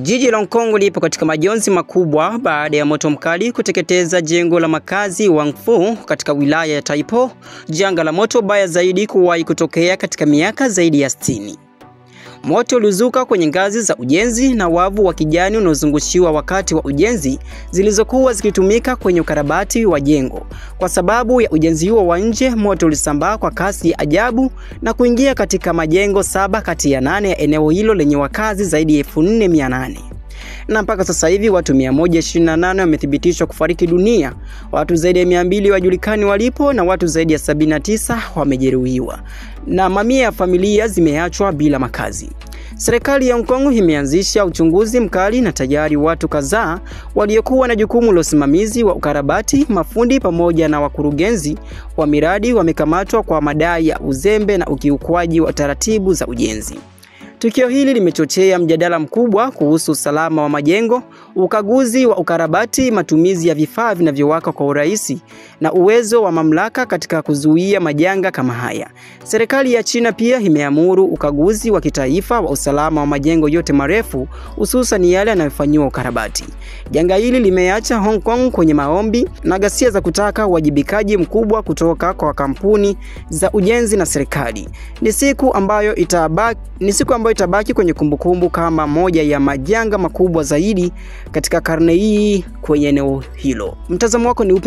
Jiji la Hong Kong lipo katika majonzi makubwa baada ya moto mkali kuteketeza jengo la makazi Wang Fu katika wilaya ya Tai Po, janga la moto baya zaidi kuwahi kutokea katika miaka zaidi ya 60. Moto ulizuka kwenye ngazi za ujenzi na wavu wa kijani unaozungushiwa wakati wa ujenzi zilizokuwa zikitumika kwenye ukarabati wa jengo. Kwa sababu ya ujenzi huo wa nje, moto ulisambaa kwa kasi ya ajabu na kuingia katika majengo 7 kati ya 8 ya eneo hilo lenye wakazi zaidi ya 4800. Na mpaka sasa hivi watu 128 wamethibitishwa kufariki dunia, watu zaidi ya 200 wajulikani walipo na watu zaidi ya 79 wamejeruhiwa. Na mamia ya familia zimeachwa bila makazi. Serikali ya Hong Kong imeanzisha uchunguzi mkali na tayari watu kadhaa waliokuwa na jukumu la usimamizi wa ukarabati, mafundi pamoja na wakurugenzi wa miradi wamekamatwa kwa madai ya uzembe na ukiukwaji wa taratibu za ujenzi. Tukio hili limechochea mjadala mkubwa kuhusu usalama wa majengo, ukaguzi wa ukarabati, matumizi ya vifaa vinavyowaka kwa urahisi na uwezo wa mamlaka katika kuzuia majanga kama haya. Serikali ya China pia imeamuru ukaguzi wa kitaifa wa usalama wa majengo yote marefu, hususan yale yanayofanywa ukarabati. Janga hili limeacha Hong Kong kwenye maombi na ghasia za kutaka uwajibikaji mkubwa kutoka kwa kampuni za ujenzi na serikali. Ni siku ambayo itabaki kwenye kumbukumbu kama moja ya majanga makubwa zaidi katika karne hii kwenye eneo hilo. Mtazamo wako ni upi?